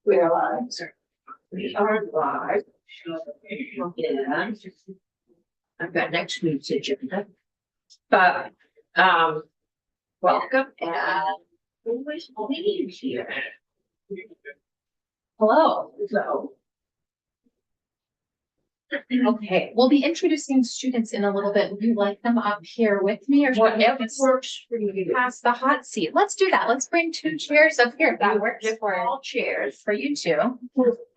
We are live. We are live. Yeah. I've got next week's agenda. But welcome and always being here. Hello. So Okay, we'll be introducing students in a little bit. Would you like them up here with me or should we whatever just works for you. pass the hot seat? Let's do that. Let's bring 2 chairs up here. If that works All chairs. for you two.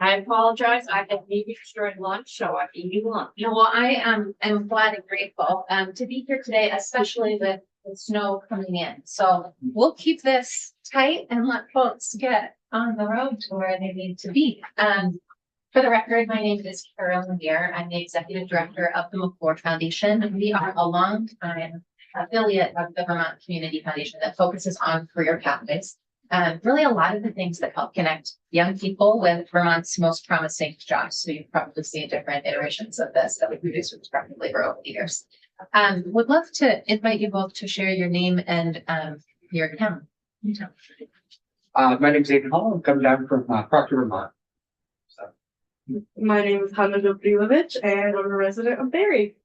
I apologize. I had meetings during lunch, so I eat lunch. No, well, I am glad and grateful to be here today, especially with the snow coming in. So we'll keep this tight and let folks get on the road to where they need to be. For the record, my name is Carol Lemire. I'm the executive director of the McClure Foundation. We are a longtime affiliate of the Vermont Community Foundation that focuses on career pathways. Really a lot of the things that help connect young people with Vermont's most promising jobs. So you've probably seen different iterations of this that we produce with Department of Labor over the years. Would love to invite you both to share your name and your town. My name is Aiden Hall. I'm coming down from Proctor, Vermont. My name is Hanna Dobrilovich and I'm a resident of Barrie.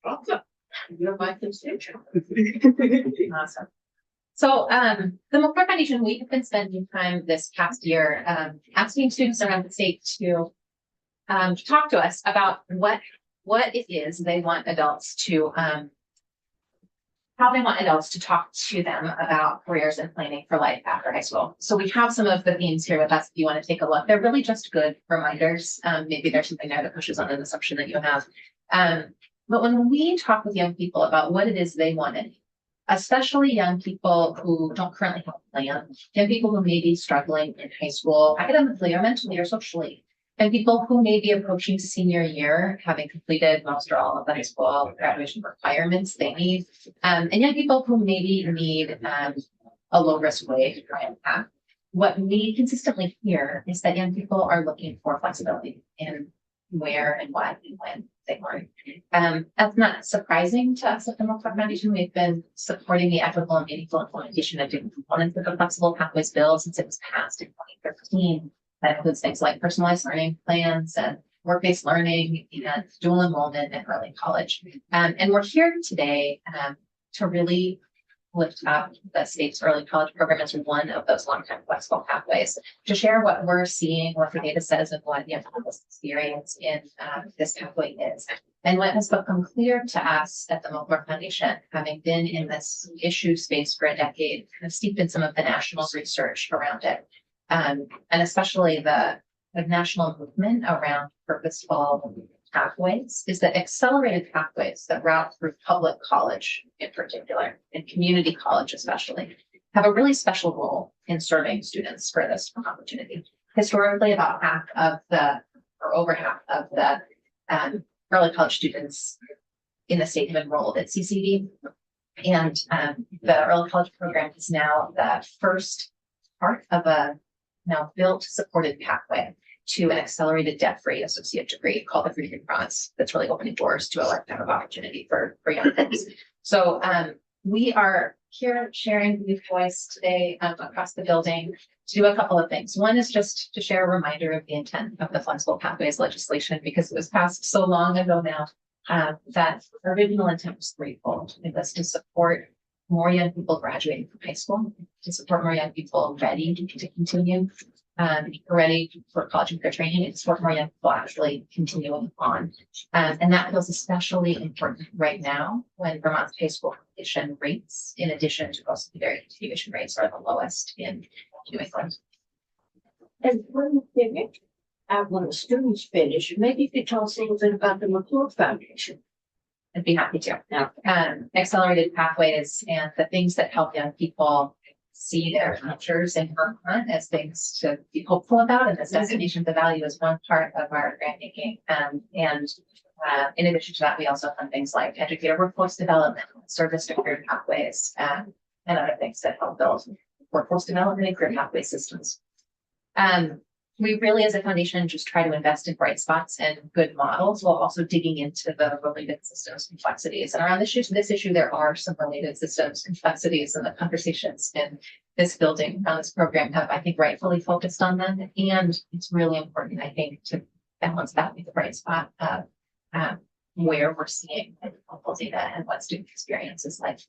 Awesome. You're my constituent. Awesome. So the McClure Foundation, we have been spending time this past year asking students around the state to talk to us about what it is they want adults to how they want adults to talk to them about careers and planning for life after high school. So we have some of the themes here with us if you want to take a look. They're really just good reminders. Maybe there's something there that pushes on an assumption that you have. But when we talk with young people about what it is they wanted, especially young people who don't currently have a plan, young people who may be struggling in high school, academically or mentally or socially, and people who may be approaching senior year, having completed most or all of the high school graduation requirements they need, and young people who maybe need a low risk way to try and path. What we consistently hear is that young people are looking for flexibility in where and what and when they learn. That's not surprising to us at the McClure Foundation. We've been supporting the equitable and meaningful implementation of different components of the Flexible Pathways Bill since it was passed in 2013. That includes things like personalized learning plans and work-based learning and dual enrollment in early college. And we're here today to really lift up the state's early college program as one of those long-term flexible pathways, to share what we're seeing, what the data says, and what the people's experience in this pathway is. And what has become clear to us at the McClure Foundation, having been in this issue space for a decade, kind of steeped in some of the national research around it, and especially the national movement around purposeful pathways, is that accelerated pathways that route through public college in particular, and community college especially, have a really special role in serving students for this opportunity. Historically, about over half of the early college students in the state have enrolled at CCD, and the early college program is now the first part of a now built supported pathway to an accelerated debt-free associate degree called the Freedom Promise that's really opening doors to a lifetime of opportunity for young folks. So we are here sharing with voice today across the building to do a couple of things. One is just to share a reminder of the intent of the Flexible Pathways legislation, because it was passed so long ago now that original intent was threefold. It was to support more young people graduating from high school, to support more young people ready to continue, ready for college and career training, and support more young people actually continuing on. And that feels especially important right now when Vermont's high school completion rates, in addition to post-secondary continuation rates, are the lowest in New England. And when the students finish, maybe you could tell us a little bit about the McClure Foundation. I'd be happy to. Accelerated pathways and the things that help young people see their futures in Vermont as things to be hopeful about, and this destination of value is one part of our grant making. And in addition to that, we also fund things like educator workforce development, service to career pathways, and other things that help build workforce development and career pathway systems. we really, as a foundation, just try to invest in bright spots and good models while also digging into the related systems complexities. And around this issue, there are some related systems complexities, and the conversations in this building around this program have, I think, rightfully focused on them. And it's really important, I think, to balance that with the bright spot of where we're seeing local data and what student experience is like.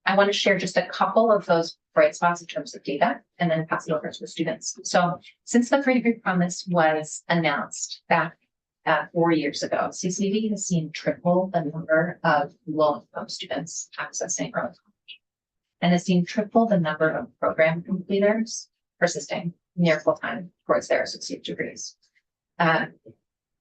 I want to share just a couple of those bright spots in terms of data and then pass it over to the students. So since the Free Degree Promise was announced back 4 years ago, CCV has seen triple the number of low-income students accessing early college and has seen triple the number of program completers persisting near full-time towards their associate degrees.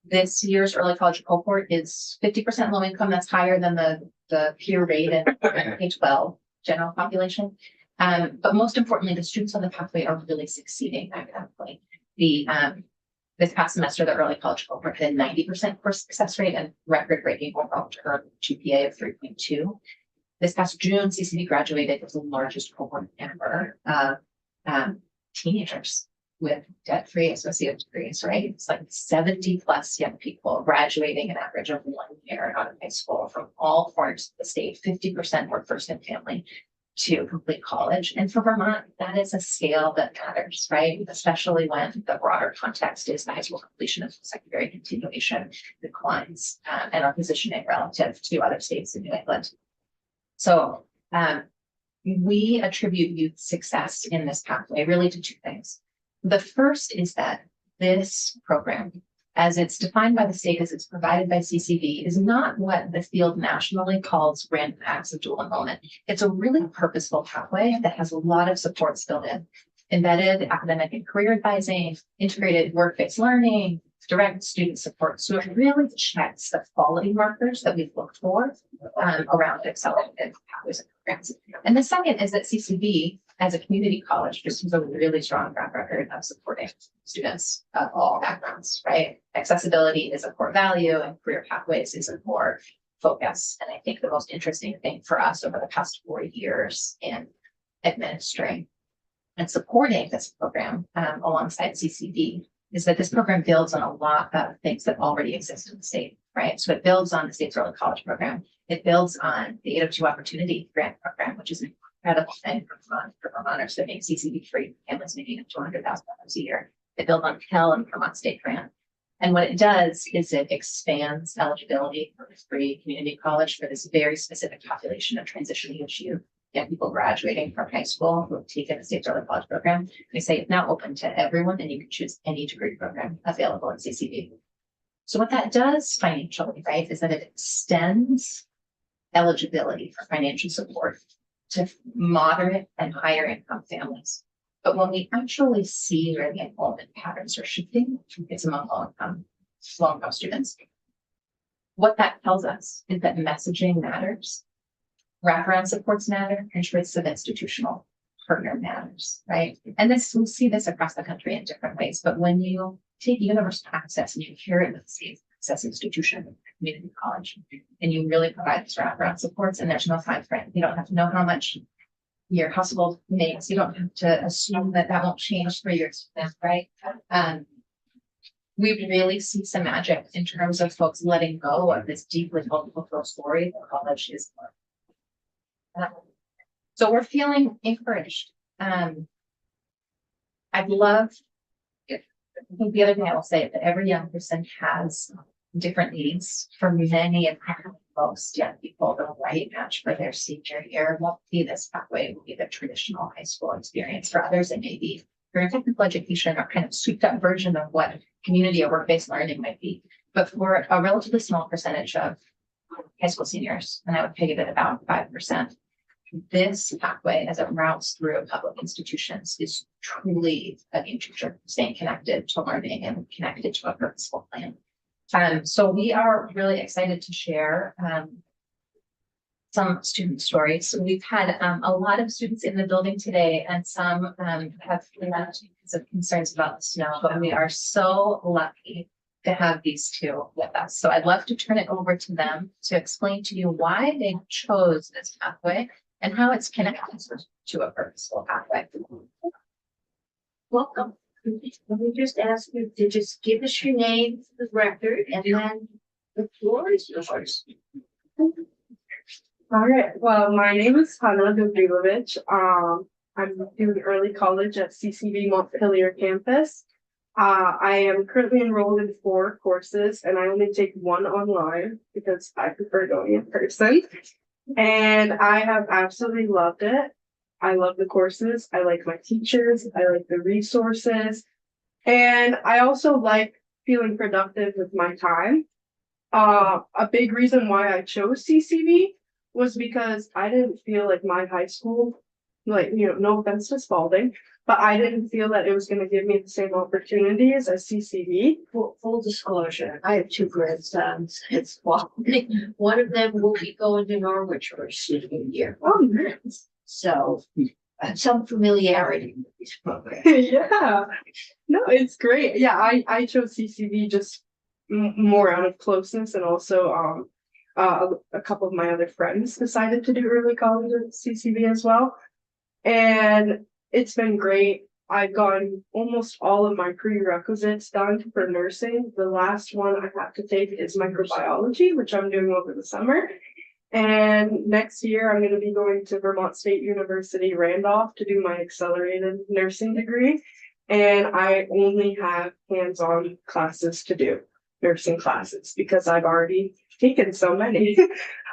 This year's early college cohort is 50% low income. That's higher than the peer rate in K-12 general population. But most importantly, the students on the pathway are really succeeding academically. This past semester, the early college cohort had a 90% course success rate and record-breaking overall term GPA of 3.2. This past June, CCV graduated with the largest cohort ever of teenagers with debt-free associate degrees, right? It's like 70 plus young people graduating an average of 1 year out of high school from all corners of the state. 50% were first in family to complete college. And for Vermont, that is a scale that matters, right? Especially when the broader context is the high school completion of secondary continuation declines and our positioning relative to other states in New England. So we attribute youth success in this pathway really to two things. The first is that this program, as it's defined by the state, as it's provided by CCV, is not what the field nationally calls random acts of dual enrollment. It's a really purposeful pathway that has a lot of supports built in, embedded academic and career advising, integrated work-based learning, direct student support. So it really checks the quality markers that we've looked for around accelerated pathways and programs. And the second is that CCV, as a community college, just has a really strong track record of supporting students of all backgrounds, right? Accessibility is a core value and career pathways is a core focus. And I think the most interesting thing for us over the past 4 years in administering and supporting this program alongside CCV is that this program builds on a lot of things that already exist in the state, right? So it builds on the state's early college program. It builds on the 802 Opportunity Grant Program, which is an incredible thing for Vermonters that make CCV free families making up $200,000 a year. It builds on Pell and Vermont State Grant. And what it does is it expands eligibility for free community college for this very specific population of transitioning youth, young people graduating from high school who have taken the state's early college program. They say it's now open to everyone and you can choose any degree program available at CCV. So what that does financially, right, is that it extends eligibility for financial support to moderate and higher income families. But when we actually see where the enrollment patterns are shifting, it's among low-income students. What that tells us is that messaging matters, wraparound supports matter, and choice of institutional partner matters, right? And we'll see this across the country in different ways. But when you take universal access and you hear it with the state access institution, community college, and you really provide these wraparound supports, and there's no fine print. You don't have to know how much your household makes. You don't have to assume that won't change for your students, right? We really see some magic in terms of folks letting go of this deeply multicultural story that college is. So we're feeling encouraged. I think the other thing I will say is that every young person has different needs. For many and most young people, the right match for their senior year won't be this pathway. It will be the traditional high school experience. For others, it may be for technical education or kind of souped up version of what community or work-based learning might be. But for a relatively small percentage of high school seniors, and I would peg it at about 5%, this pathway, as it routes through public institutions, is truly a game changer, staying connected to learning and connected to a purposeful plan. So we are really excited to share some student stories. So we've had a lot of students in the building today, and some have left because of concerns about the snow, but we are so lucky to have these two with us. So I'd love to turn it over to them to explain to you why they chose this pathway and how it's connected to a purposeful pathway. Welcome. Let me just ask you to just give us your name for the record and then the floor is yours. All right. Well, my name is Hannah Gabrilovich. I'm doing early college at CCV Montpelier campus. I am currently enrolled in 4 courses and I only take 1 online because I prefer going in person. And I have absolutely loved it. I love the courses. I like my teachers. I like the resources. And I also like feeling productive with my time. A big reason why I chose CCV was because I didn't feel like my high school, like, no offense to Spalding, but I didn't feel that it was going to give me the same opportunities as CCV. Full disclosure, I have 2 grandsons. It's one of them will be going to Norwich for a senior year. Oh, nice. So I have some familiarity with this program. Yeah. No, it's great. Yeah, I chose CCV just more out of closeness, and also a couple of my other friends decided to do early college at CCV as well. And it's been great. I've gotten almost all of my prerequisites done for nursing. The last one I have to take is microbiology, which I'm doing over the summer. And next year I'm going to be going to Vermont State University Randolph to do my accelerated nursing degree. And I only have hands-on classes to do, nursing classes, because I've already taken so many.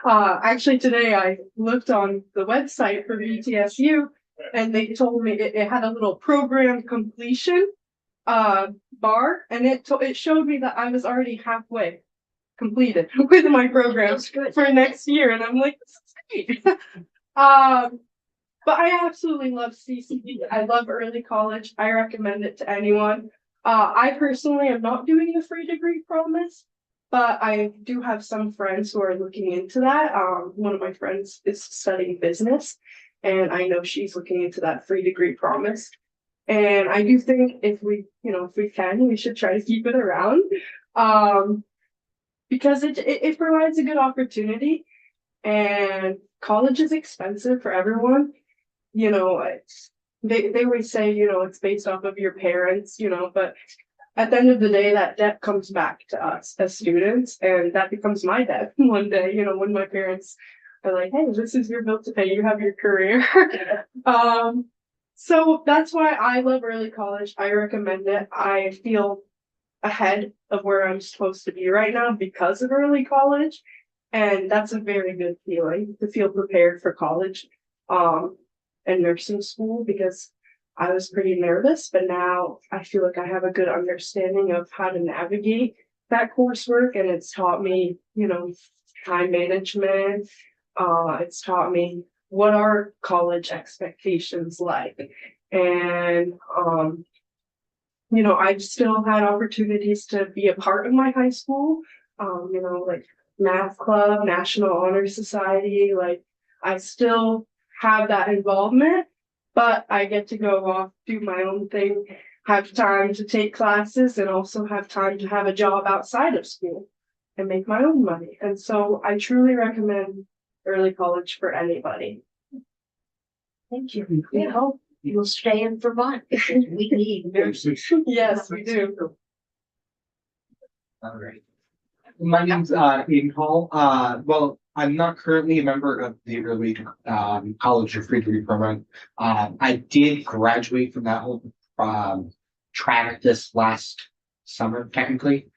Actually today I looked on the website for VTSU and they told me it had a little program completion bar, and it showed me that I was already halfway completed with my program That's good. for next year, and I'm like, this is great. But I absolutely love CCD. I love early college. I recommend it to anyone. I personally am not doing the free degree promise, but I do have some friends who are looking into that. One of my friends is studying business, and I know she's looking into that free degree promise. And I do think if we can, we should try to keep it around. Because it provides a good opportunity, and college is expensive for everyone. They always say, it's based off of your parents, but at the end of the day, that debt comes back to us as students, and that becomes my debt one day, when my parents are like, hey, this is your bill to pay, you have your career. So that's why I love early college. I recommend it. I feel ahead of where I'm supposed to be right now because of early college. And that's a very good feeling, to feel prepared for college and nursing school, because I was pretty nervous, but now I feel like I have a good understanding of how to navigate that coursework, and it's taught me, time management. It's taught me what are college expectations like. And I've still had opportunities to be a part of my high school, like math club, National Honor Society. Like, I still have that involvement, but I get to go off, do my own thing, have time to take classes, and also have time to have a job outside of school and make my own money. And so I truly recommend early college for anybody. Thank you. We hope you'll stay in Vermont because we need nurses. Yes, we do. All right. My name's Aiden Hall. Well, I'm not currently a member of the early college or free degree program. I did graduate from that whole track this last summer, technically.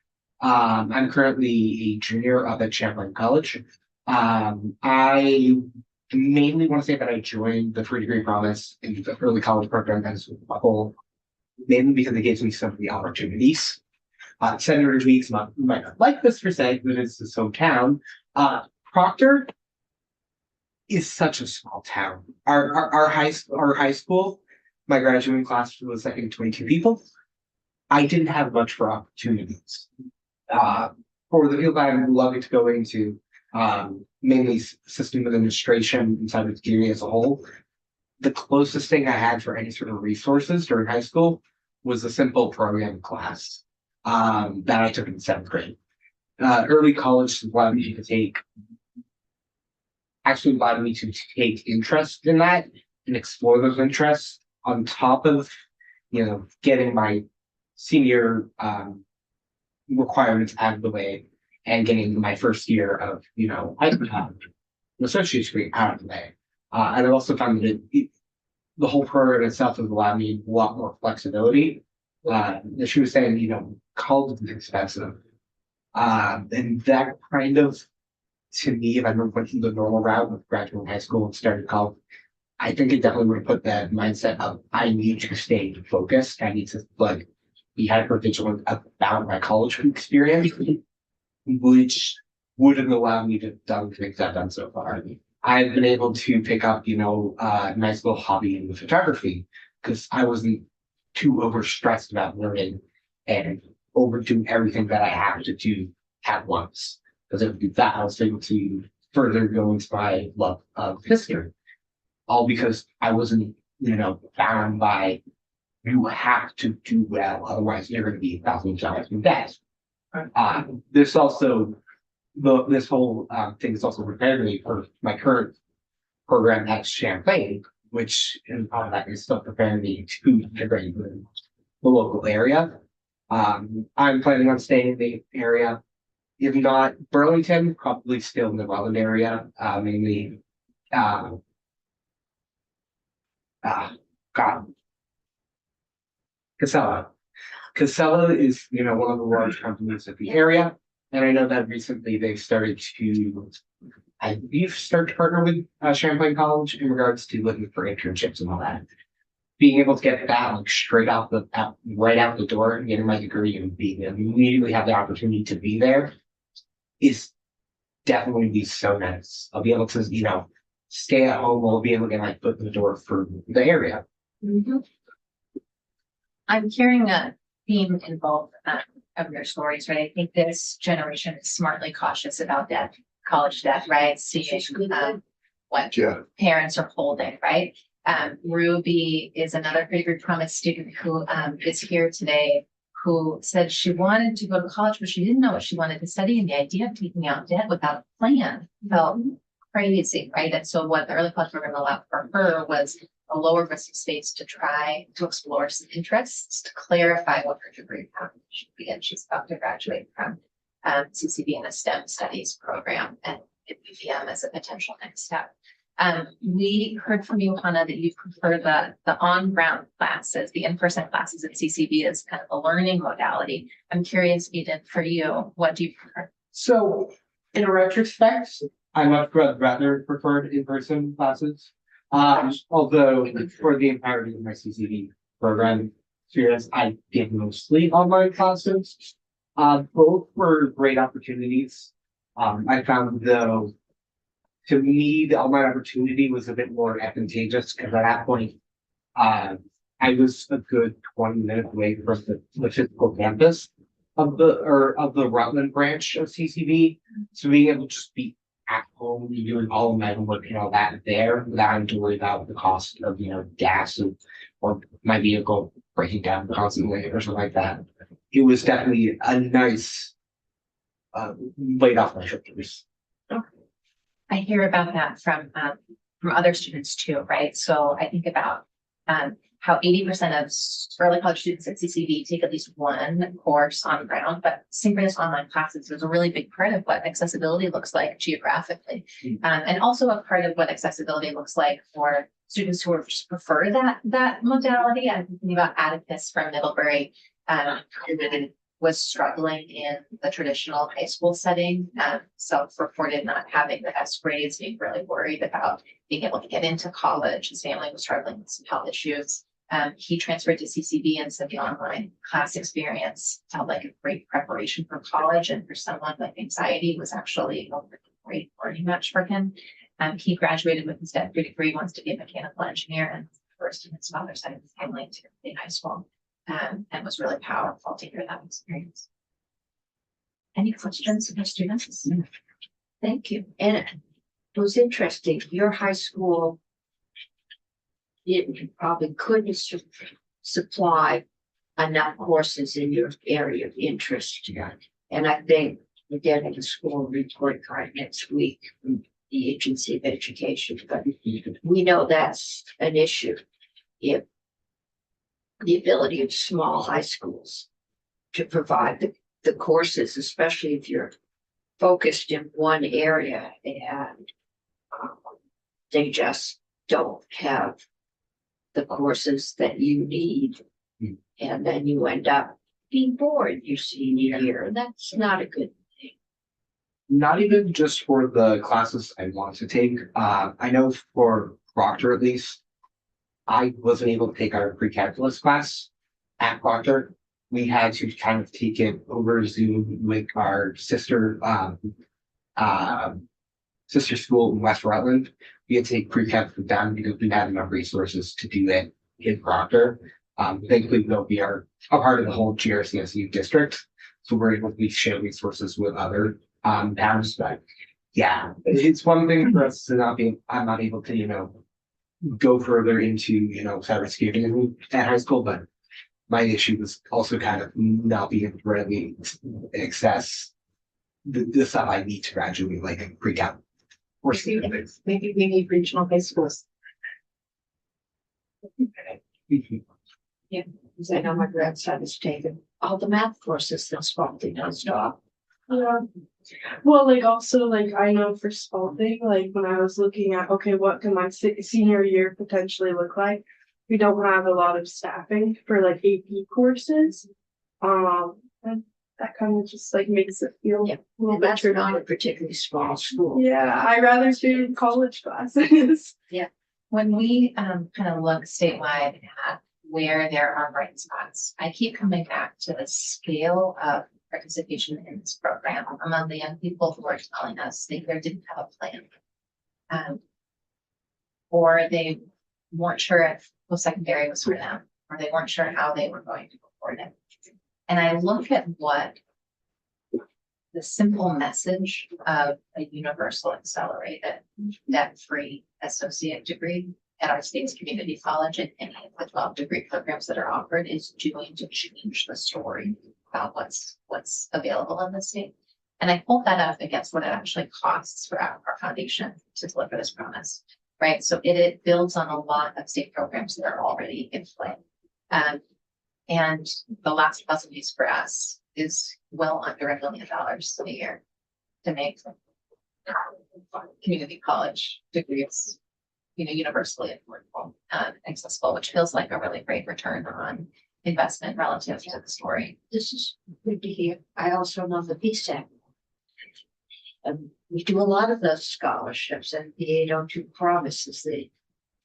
I'm currently a junior up at Champlain College. I mainly want to say that I joined the free degree promise in the early college program as a whole, mainly because it gives me some of the opportunities. 700 weeks, you might not like this per se, but it's his hometown. Proctor is such a small town. Our high school, my graduating class was I think 22 people. I didn't have much for opportunities. For the field I'm loving to go into, mainly system administration and cybersecurity as a whole, the closest thing I had for any sort of resources during high school was a simple program class that I took in 7th grade. Early college allowed me to take interest in that and explore those interests on top of getting my senior requirements out of the way and getting my first year of, associate's degree out of the way. And I also found that the whole program itself has allowed me a lot more flexibility. As she was saying, college is expensive. And that kind of, to me, if I never went through the normal route with graduating high school and started college, I think it definitely would have put that mindset of I need to stay focused. I need to be hyper vigilant about my college experience, which wouldn't allow me to have done things I've done so far. I've been able to pick up, a nice little hobby in the photography because I wasn't too overstressed about learning and overdoing everything that I have to do at once. Because if that, I was able to further go into my love of history. All because I wasn't, bound by you have to do well, otherwise you're going to be $1,000 in debt. This also, this whole thing is also prepared me for my current program at Champlain, which in part of that is still preparing me to integrate in the local area. I'm planning on staying in the area. If not Burlington, probably still in the Welland area, mainly Casella. Casella is, one of the large companies of the area. And I know that recently they've started to, I believe, start to partner with Champlain College in regards to looking for internships and all that. Being able to get that straight out right out the door and getting my degree and being immediately have the opportunity to be there is definitely be so nice. I'll be able to, stay at home. I'll be able to get my foot in the door for the area. I'm hearing a theme in both of your stories, right? I think this generation is smartly cautious about debt, college debt, right? Seeing what parents are holding, right? Ruby is another pretty good promise student who is here today, who said she wanted to go to college, but she didn't know what she wanted to study. And the idea of taking out debt without a plan felt crazy, right? And so what the early college program allowed for her was a lower risk space to try to explore some interests, to clarify what her degree path should be. And she's about to graduate from CCV in a STEM studies program and BVM as a potential next step. We heard from you, Hannah, that you prefer the on-ground classes, the in-person classes at CCV as kind of a learning modality. I'm curious, Eden, for you, what do you prefer? So, in a retrospect, I much rather preferred in-person classes. Although for the entirety of my CCV program experience, I did mostly online classes. Both were great opportunities. I found though, to me, the online opportunity was a bit more advantageous because at that point, I was a good 20 minutes away from the physical campus of the Rutland branch of CCV. So being able to just be at home, doing all of my homework and all that there without having to worry about the cost of, gas or my vehicle breaking down constantly or something like that. It was definitely a nice weight off my shoulders. I hear about that from other students too, right? So I think about how 80% of early college students at CCV take at least one course on ground, but synchronous online classes is a really big part of what accessibility looks like geographically. And also a part of what accessibility looks like for students who just prefer that modality. I'm thinking about Atticus from Middlebury, who was struggling in the traditional high school setting, self-reported not having the best grades, being really worried about being able to get into college. His family was struggling with some health issues. He transferred to CCV and said the online class experience felt like a great preparation for college, and for someone with anxiety was actually a great learning match for him. He graduated with his debt-free degree, wants to be a mechanical engineer, and first in his father's side of his family to complete high school. And was really powerful to hear that experience. Any questions for students? Thank you. And it was interesting. Your high school probably couldn't supply enough courses in your area of interest. And I think we're getting a school report card next week from the Agency of Education, but we know that's an issue. If the ability of small high schools to provide the courses, especially if you're focused in one area and they just don't have the courses that you need. Hmm. And then you end up being bored your senior year. That's not a good thing. Not even just for the classes I want to take. I know for Proctor at least, I wasn't able to take our pre-calculus class at Proctor. We had to kind of take it over Zoom with our sister school in West Rutland. We had to take pre-calc with them because we had enough resources to do it in Proctor. Thankfully, though, we are a part of the whole GRCSU district, so we're able to share resources with other towns. But yeah, it's one thing for us to not be. I'm not able to, go further into cybersecurity at high school, but my issue was also kind of not being able to readily access the stuff I need to graduate, like pre-calc or things. Maybe we need regional high schools. Because I know my grandson has taken all the math courses that's Spalding nonstop. Yeah. Well, like also like I know for Spalding, like when I was looking at, okay, what can my senior year potentially look like? We don't have a lot of staffing for like AP courses. And that kind of just like makes it feel Yeah. a little And bit that's tricky. not a particularly small school. Yeah, I rather do college classes. When we kind of look statewide at where there are bright spots, I keep coming back to the scale of participation in this program among the young people who are telling us they either didn't have a plan, or they weren't sure if post-secondary was for them, or they weren't sure how they were going to afford it. And I look at what the simple message of a universal accelerated debt-free associate degree at our state's community college and any of the 12 degree programs that are offered is doing to change the story about what's available in the state. And I hold that up against what it actually costs for our foundation to deliver this promise, right? So it builds on a lot of state programs that are already in play. And the last puzzle piece for us is well under $1 million a year to make community college degrees, universally affordable and accessible, which feels like a really great return on investment relative to the story. This is good to hear. I also know the PSAC. We do a lot of those scholarships, and the 802 promises the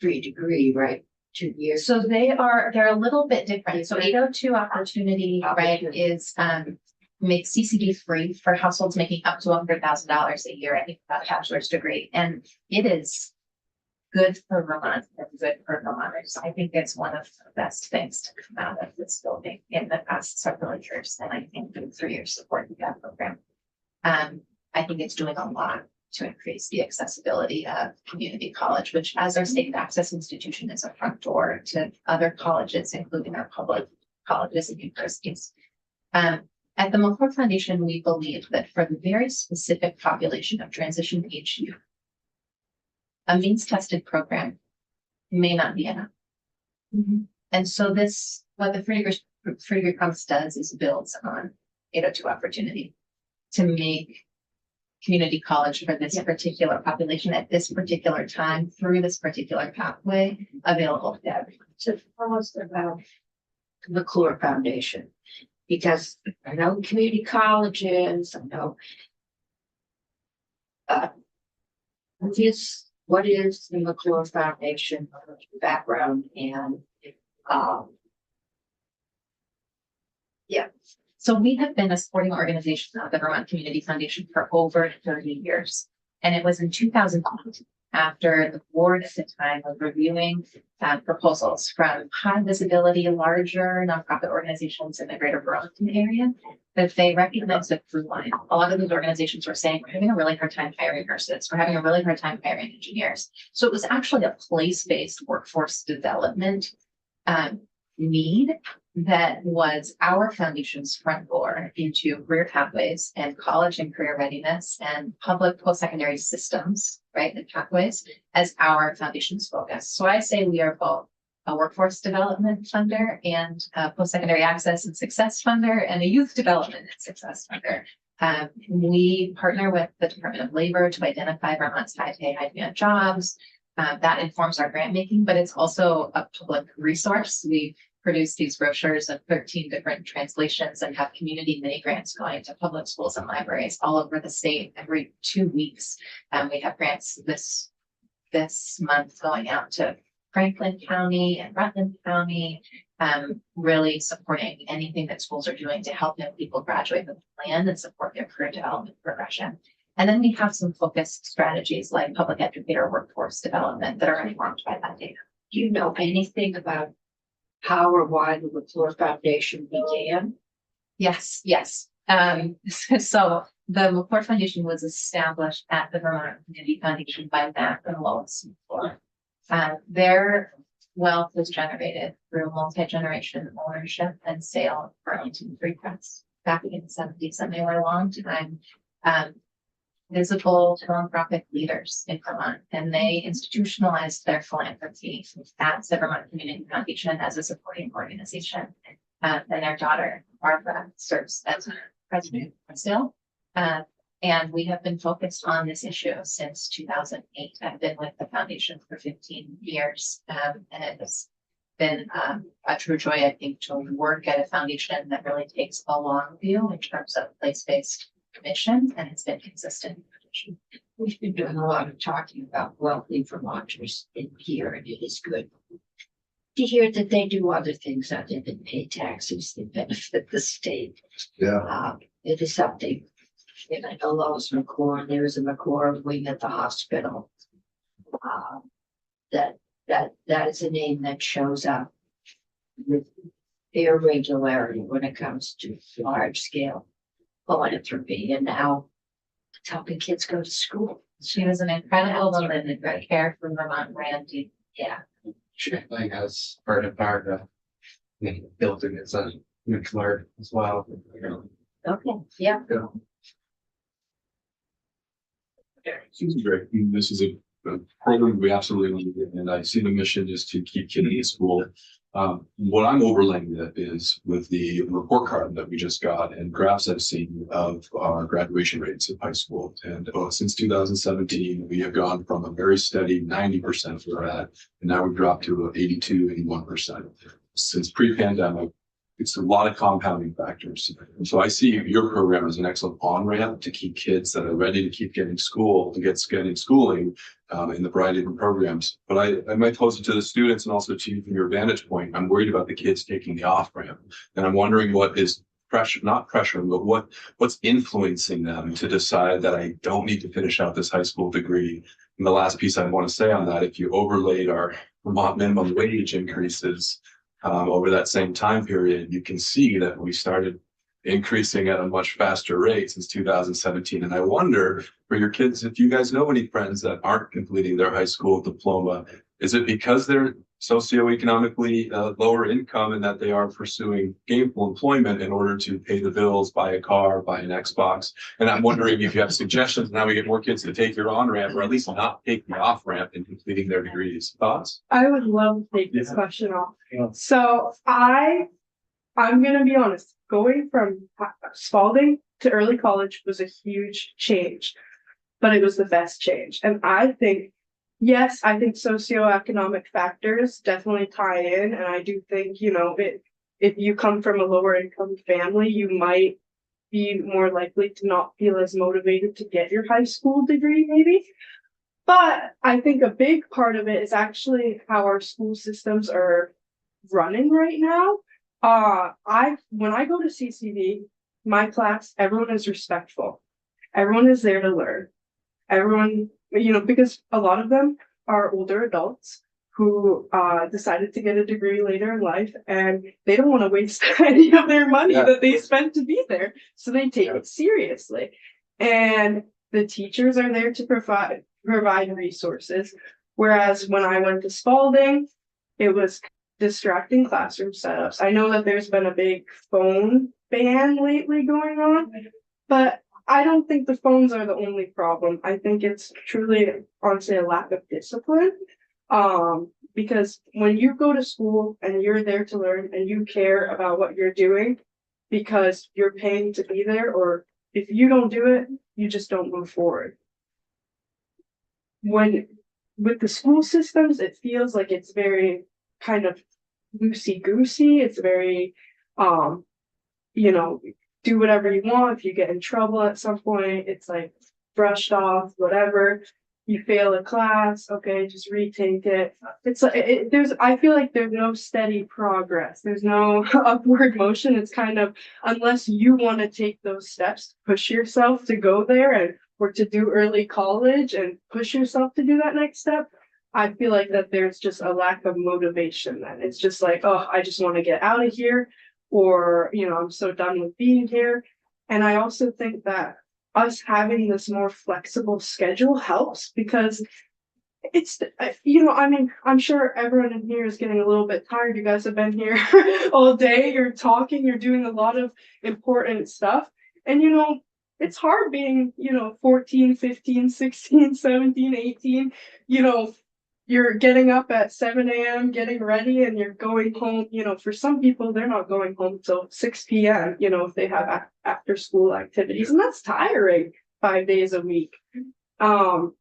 free degree, right? 2 years. So they're a little bit different. So 802 opportunity, right, is make CCD free for households making up to $100,000 a year, I think, about a bachelor's degree. And it is good for Vermont and good for Vermonters. I think it's one of the best things to come out of this building in the past several years. And I think through your support of that program. I think it's doing a lot to increase the accessibility of community college, which as our state access institution is a front door to other colleges, including our public colleges and universities. At the McClure Foundation, we believe that for the very specific population of transition age youth, a means tested program may not be enough. And so what the free degree promise does is builds on 802 opportunity to make community college for this particular population at this particular time through this particular pathway available to everyone. So almost about the McClure Foundation, because I know community colleges, I know what is the McClure Foundation background and So we have been a supporting organization of the Vermont Community Foundation for over 30 years. And it was in 2008, after the board at the time was reviewing proposals from high visibility, larger nonprofit organizations in the greater Burlington area, that they recognized a through line. A lot of these organizations were saying, we're having a really hard time hiring nurses. We're having a really hard time hiring engineers. So it was actually a place-based workforce development need that was our foundation's front door into career pathways and college and career readiness and public post-secondary systems, right, and pathways as our foundation's focus. So I say we are both a workforce development funder and a post-secondary access and success funder and a youth development and success funder. We partner with the Department of Labor to identify Vermont's high-pay, high-demand jobs. That informs our grant making, but it's also a public resource. We produce these brochures of 13 different translations and have community mini grants going to public schools and libraries all over the state every 2 weeks. We have grants this month going out to Franklin County and Rutland County, really supporting anything that schools are doing to help young people graduate with a plan and support their career development progression. And then we have some focused strategies like public educator workforce development that are informed by that data. Do you know anything about how or why the LaFleur Foundation began? Yes. So the McClure Foundation was established at the Vermont Community Foundation by Mac and Lois McClure. Their wealth was generated through multi-generation ownership and sale of Burlington Free Press back in the 70s, and they were a long time visible philanthropic leaders in Vermont, and they institutionalized their philanthropy at the Vermont Community Foundation as a supporting organization. And their daughter, Barbara, serves as president still. And we have been focused on this issue since 2008. I've been with the foundation for 15 years, and it has been a true joy, I think, to work at a foundation that really takes a long view in terms of place-based mission, and it's been consistent. We've been doing a lot of talking about wealthy Vermonters in here, and it is good to hear that they do other things other than pay taxes that benefit the state. Yeah. It is something. And I know Lois McClure, there is a McClure wing at the hospital. That is a name that shows up with fair regularity when it comes to large scale philanthropy, and now it's helping kids go to school. She was an incredible woman that cared for Vermont Randy. Yeah. Like as part of our building is a nuclear as well. Okay. Yeah. Seems great. This is a program we absolutely need, and I see the mission is to keep kids in school. What I'm overlaying that is with the report card that we just got and graphs I've seen of our graduation rates of high school. And since 2017, we have gone from a very steady 90% we're at, and now we've dropped to 82, 81%. Since pre-pandemic, it's a lot of compounding factors. So I see your program as an excellent on-ramp to keep kids that are ready to keep getting getting schooling in the variety of different programs. But I might pose it to the students and also to you from your vantage point. I'm worried about the kids taking the off-ramp. And I'm wondering what is pressure, not pressure, but what's influencing them to decide that I don't need to finish out this high school degree. And the last piece I want to say on that, if you overlaid our Vermont minimum wage increases over that same time period, you can see that we started increasing at a much faster rate since 2017. And I wonder for your kids, if you guys know any friends that aren't completing their high school diploma, is it because they're socioeconomically lower income and that they are pursuing gainful employment in order to pay the bills, buy a car, buy an Xbox? And I'm wondering if you have suggestions now we get more kids to take your on-ramp or at least not take the off-ramp in completing their degrees. Thoughts? I would love to take this question off. So I'm gonna be honest, going from Spalding to early college was a huge change, but it was the best change. And I think, yes, I think socioeconomic factors definitely tie in. And I do think, if you come from a lower income family, you might be more likely to not feel as motivated to get your high school degree, maybe. But I think a big part of it is actually how our school systems are running right now. When I go to CCV, my class, everyone is respectful. Everyone is there to learn. Everyone, because a lot of them are older adults who decided to get a degree later in life, and they don't want to waste any of their money that they spent to be there. So they take it seriously. And the teachers are there to provide resources. Whereas when I went to Spalding, it was distracting classroom setups. I know that there's been a big phone ban lately going on, but I don't think the phones are the only problem. I think it's truly, honestly, a lack of discipline. because when you go to school and you're there to learn and you care about what you're doing because you're paying to be there, or if you don't do it, you just don't move forward. When with the school systems, it feels like it's very kind of loosey goosey. It's very, you know, do whatever you want. If you get in trouble at some point, it's like brushed off, whatever. You fail a class, okay, just retake it. It's like I feel like there's no steady progress. There's no upward motion. It's kind of, unless you want to take those steps, push yourself to go there and or to do early college and push yourself to do that next step. I feel like that there's just a lack of motivation then. It's just like, oh, I just want to get out of here, or I'm so done with being here. And I also think that us having this more flexible schedule helps, because it's, I mean, I'm sure everyone in here is getting a little bit tired. You guys have been here all day, you're talking, you're doing a lot of important stuff. And it's hard being, 14, 15, 16, 17, 18, you're getting up at 7 a.m., getting ready, and you're going home. For some people, they're not going home till 6 p.m., if they have after school activities, and that's tiring 5 days a week. And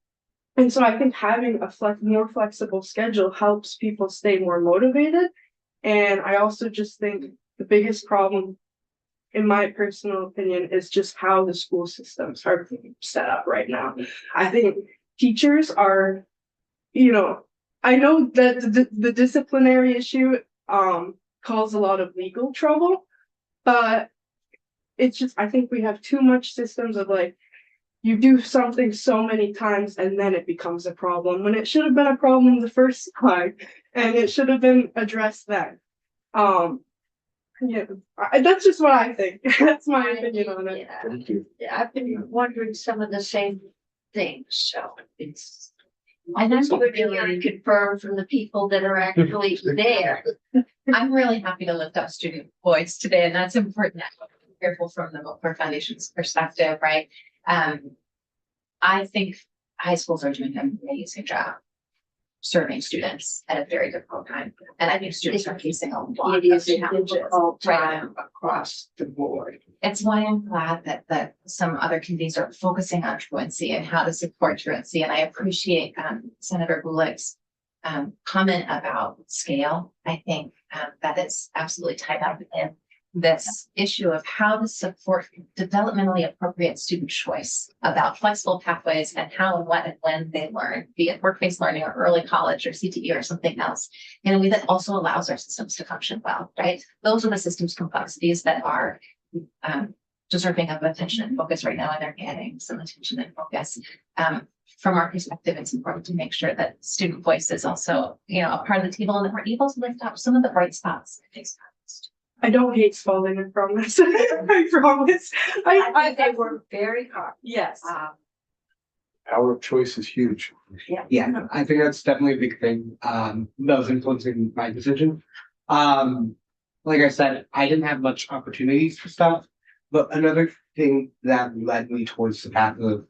so I think having a more flexible schedule helps people stay more motivated. And I also just think the biggest problem, in my personal opinion, is just how the school systems are set up right now. I think teachers are, I know that the disciplinary issue causes a lot of legal trouble, but it's just, I think we have too much systems of like, you do something so many times and then it becomes a problem, when it should have been a problem the first time and it should have been addressed then. Yeah, that's just what I think. That's my opinion on it. Yeah, I've been wondering some of the same things, so it's. And That's good to hear and confirm from the people that are actually there. I'm really happy to lift up student voice today, and that's important. Careful from the Milford Foundation's perspective, right? I think high schools are doing an amazing job serving students at a very difficult time, and I think students are facing a lot It is of a challenges. difficult Right. time across the board. It's why I'm glad that some other committees are focusing on truancy and how to support truancy. And I appreciate Senator Gulick's comment about scale. I think that is absolutely tied up in this issue of how to support developmentally appropriate student choice about flexible pathways and how and what and when they learn, be it work-based learning or early college or CTE or something else, in a way that also allows our systems to function well, right? Those are the systems complexities that are deserving of attention and focus right now, and they're getting some attention and focus. From our perspective, it's important to make sure that student voice is also, a part of the table, and that we're able to lift up some of the bright spots. I don't hate Spalding, I promise. I promise. I think they work very hard. Yes. Power of choice is huge. Yeah, I think that's definitely a big thing, that was influencing my decision. Like I said, I didn't have much opportunities for stuff, but another thing that led me towards the path of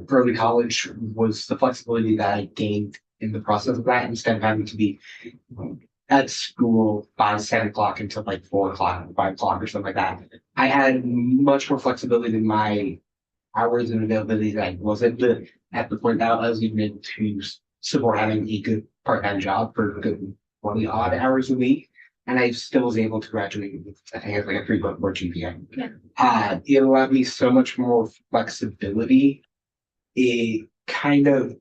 early college was the flexibility that I gained in the process of that, instead of having to be at school by 7 o'clock until like 4 o'clock, 5 o'clock or something like that. I had much more flexibility in my hours and availability that I wasn't at the point that I was even able to support having a good part-time job for a good 20 odd hours a week. And I still was able to graduate with, I think, it's like a 3.4 GPA. Yeah. It allowed me so much more flexibility. It kind of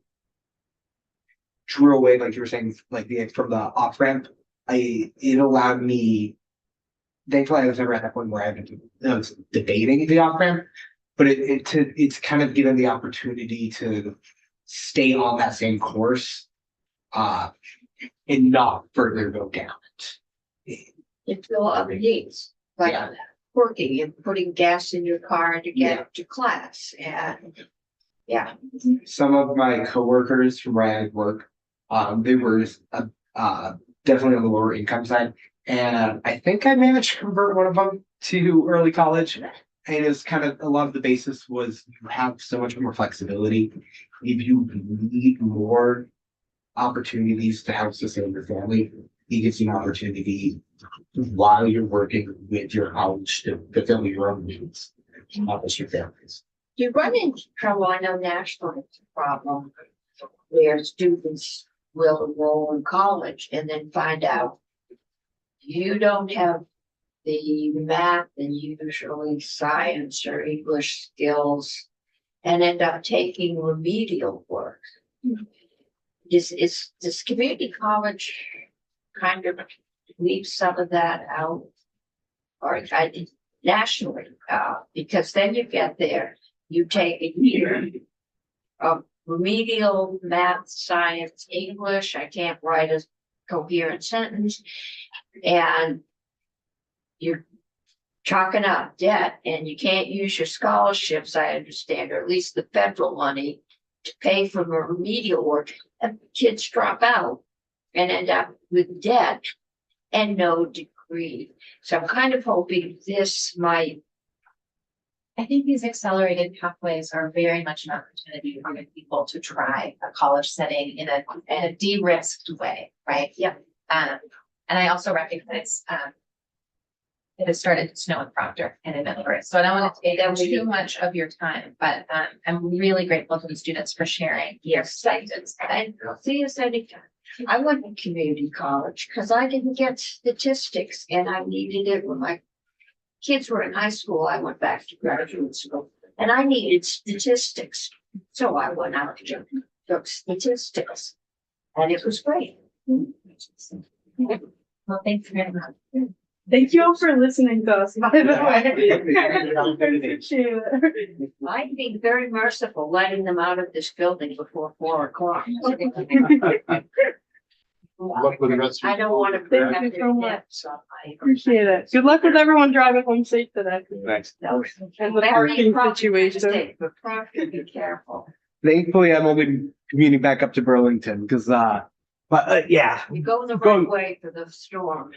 drew away, like you were saying, like from the off ramp. It allowed me. Thankfully, I was never at that point where I was debating the off ramp, but it's kind of given the opportunity to stay on that same course, and not further go down it. You fill other needs, like Yeah. working and putting gas in your car to get to class, and Some of my coworkers from where I work, they were definitely on the lower income side, and I think I managed to convert one of them to early college. And it's kind of a lot of the basis was you have so much more flexibility. If you need more opportunities to help sustain your family. He gives you an opportunity while you're working with your college to fulfill your own needs, not just your family's. You run into trouble, I know nationally it's a problem, where students will enroll in college and then find out you don't have the math and usually science or English skills and end up taking remedial work. Does community college kind of leave some of that out? Or nationally, because then you get there, you take a year of remedial math, science, English, I can't write a coherent sentence, and you're chalking up debt and you can't use your scholarships, I understand, or at least the federal money to pay for the remedial work, and kids drop out and end up with debt and no degree. So I'm kind of hoping this might. I think these accelerated pathways are very much an opportunity for young people to try a college setting in a de-risked way, right? Yeah. And I also recognize, it has started to snow in Proctor and in Middlebury, so I don't want to take up too much of your time, but, I'm really grateful to the students for sharing. Yes, I did. And I'll see you anytime. I went to community college because I didn't get statistics and I needed it when my kids were in high school. I went back to graduate school and I needed statistics. So I went out to took statistics and it was great. Well, thanks very much. Thank you all for listening to us, by the way. I appreciate it. I'd be very merciful letting them out of this building before 4 o'clock. Luck with the rest of I don't want to bring Thank up you their so much. debts. Appreciate it. Good luck with everyone driving home safe today. Thanks. And the parking situation. But probably be careful. Thankfully, I'm only commuting back up to Burlington because, yeah. You go the Go- right way for the storm.